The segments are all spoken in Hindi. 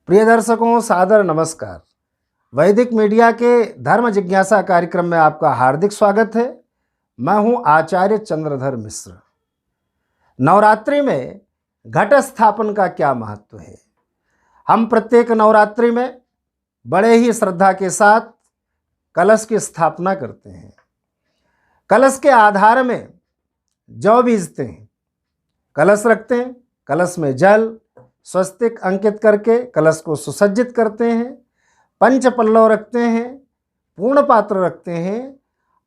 प्रिय दर्शकों, सादर नमस्कार। वैदिक मीडिया के धर्म जिज्ञासा कार्यक्रम में आपका हार्दिक स्वागत है। मैं हूं आचार्य चंद्रधर मिश्र। नवरात्रि में घट स्थापन का क्या महत्व है? हम प्रत्येक नवरात्रि में बड़े ही श्रद्धा के साथ कलश की स्थापना करते हैं। कलश के आधार में जौ बीजते हैं, कलश रखते हैं, कलश में जल स्वस्तिक अंकित करके कलश को सुसज्जित करते हैं, पंच पल्लव रखते हैं, पूर्ण पात्र रखते हैं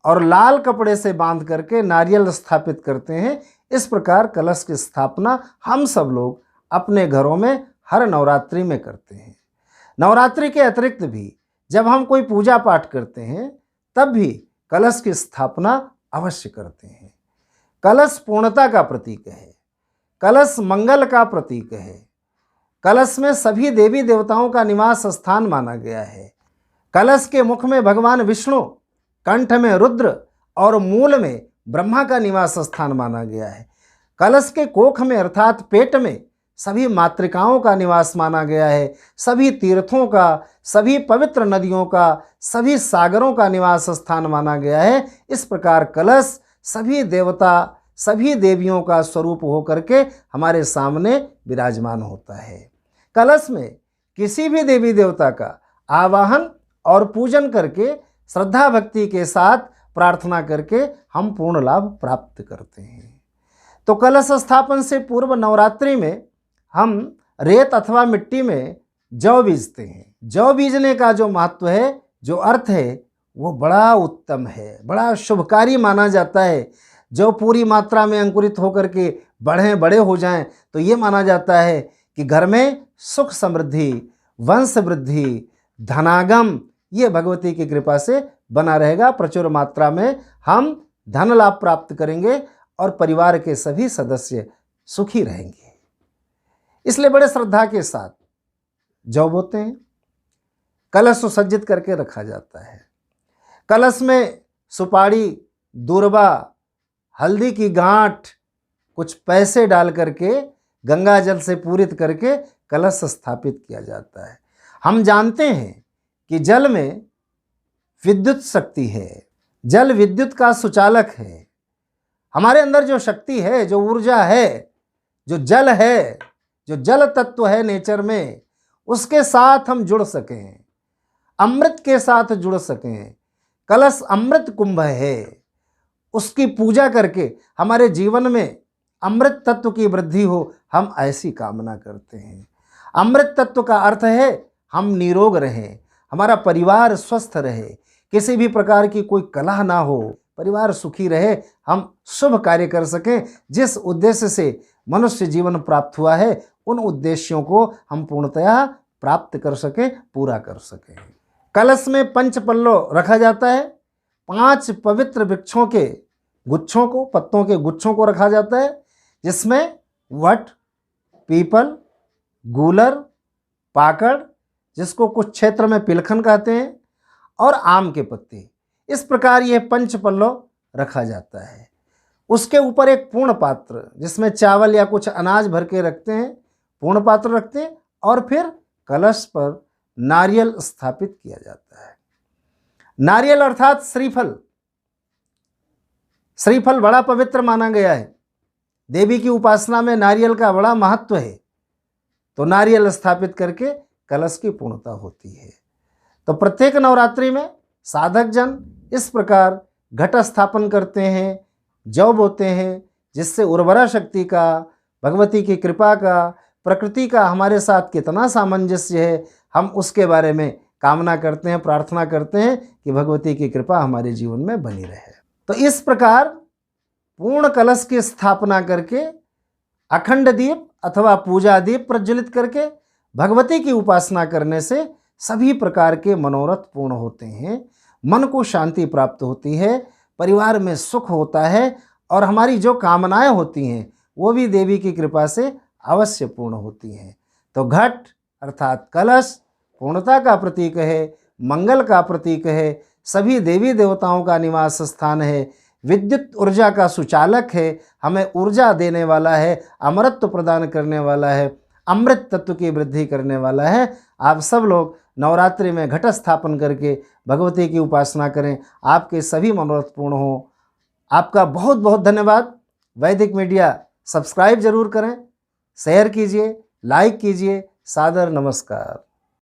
और लाल कपड़े से बांध करके नारियल स्थापित करते हैं। इस प्रकार कलश की स्थापना हम सब लोग अपने घरों में हर नवरात्रि में करते हैं। नवरात्रि के अतिरिक्त भी जब हम कोई पूजा पाठ करते हैं तब भी कलश की स्थापना अवश्य करते हैं। कलश पूर्णता का प्रतीक है, कलश मंगल का प्रतीक है। कलश में सभी देवी देवताओं का निवास स्थान माना गया है। कलश के मुख में भगवान विष्णु, कंठ में रुद्र और मूल में ब्रह्मा का निवास स्थान माना गया है। कलश के कोख में अर्थात पेट में सभी मातृकाओं का निवास माना गया है। सभी तीर्थों का, सभी पवित्र नदियों का, सभी सागरों का निवास स्थान माना गया है। इस प्रकार कलश सभी देवता, सभी देवियों का स्वरूप होकर के हमारे सामने विराजमान होता है। कलश में किसी भी देवी देवता का आवाहन और पूजन करके श्रद्धा भक्ति के साथ प्रार्थना करके हम पूर्ण लाभ प्राप्त करते हैं। तो कलश स्थापन से पूर्व नवरात्रि में हम रेत अथवा मिट्टी में जौ बीजते हैं। जौ बीजने का जो महत्व है, जो अर्थ है, वो बड़ा उत्तम है, बड़ा शुभकारी माना जाता है। जो पूरी मात्रा में अंकुरित होकर के बड़े हो जाएं तो ये माना जाता है कि घर में सुख समृद्धि, वंश वृद्धि, धनागम ये भगवती की कृपा से बना रहेगा। प्रचुर मात्रा में हम धन लाभ प्राप्त करेंगे और परिवार के सभी सदस्य सुखी रहेंगे। इसलिए बड़े श्रद्धा के साथ जौ बोते हैं। कलश सुसज्जित करके रखा जाता है। कलश में सुपारी, दूर्बा, हल्दी की गांठ, कुछ पैसे डाल करके गंगा जल से पूरित करके कलश स्थापित किया जाता है। हम जानते हैं कि जल में विद्युत शक्ति है, जल विद्युत का सुचालक है। हमारे अंदर जो शक्ति है, जो ऊर्जा है, जो जल है, जो जल तत्व है नेचर में, उसके साथ हम जुड़ सकें, अमृत के साथ जुड़ सकें। कलश अमृत कुंभ है, उसकी पूजा करके हमारे जीवन में अमृत तत्व की वृद्धि हो, हम ऐसी कामना करते हैं। अमृत तत्व का अर्थ है हम निरोग रहें, हमारा परिवार स्वस्थ रहे, किसी भी प्रकार की कोई कलह ना हो, परिवार सुखी रहे, हम शुभ कार्य कर सकें। जिस उद्देश्य से मनुष्य जीवन प्राप्त हुआ है उन उद्देश्यों को हम पूर्णतया प्राप्त कर सकें, पूरा कर सकें। कलश में पंच पल्लव रखा जाता है। 5 पवित्र वृक्षों के गुच्छों को, पत्तों के गुच्छों को रखा जाता है, जिसमें वट, पीपल, गूलर, पाकड़, जिसको कुछ क्षेत्र में पिलखन कहते हैं, और आम के पत्ते। इस प्रकार ये पंच पल्लव रखा जाता है। उसके ऊपर एक पूर्ण पात्र, जिसमें चावल या कुछ अनाज भर के रखते हैं, पूर्ण पात्र रखते हैं, और फिर कलश पर नारियल स्थापित किया जाता है। नारियल अर्थात श्रीफल। श्रीफल बड़ा पवित्र माना गया है। देवी की उपासना में नारियल का बड़ा महत्व है। तो नारियल स्थापित करके कलश की पूर्णता होती है। तो प्रत्येक नवरात्रि में साधक जन इस प्रकार घट स्थापन करते हैं, जौ बोते हैं, जिससे उर्वरा शक्ति का, भगवती की कृपा का, प्रकृति का हमारे साथ कितना सामंजस्य है, हम उसके बारे में कामना करते हैं, प्रार्थना करते हैं कि भगवती की कृपा हमारे जीवन में बनी रहे। तो इस प्रकार पूर्ण कलश की स्थापना करके अखंड दीप अथवा पूजा दीप प्रज्वलित करके भगवती की उपासना करने से सभी प्रकार के मनोरथ पूर्ण होते हैं, मन को शांति प्राप्त होती है, परिवार में सुख होता है और हमारी जो कामनाएं होती हैं वो भी देवी की कृपा से अवश्य पूर्ण होती हैं। तो घट अर्थात कलश पूर्णता का प्रतीक है, मंगल का प्रतीक है, सभी देवी देवताओं का निवास स्थान है, विद्युत ऊर्जा का सुचालक है, हमें ऊर्जा देने वाला है, अमरत्व प्रदान करने वाला है। अमृत तत्व की वृद्धि करने वाला है। आप सब लोग नवरात्रि में घट स्थापन करके भगवती की उपासना करें, आपके सभी मनोरथ पूर्ण हों। आपका बहुत बहुत धन्यवाद। वैदिक मीडिया सब्सक्राइब जरूर करें, शेयर कीजिए, लाइक कीजिए। सादर नमस्कार।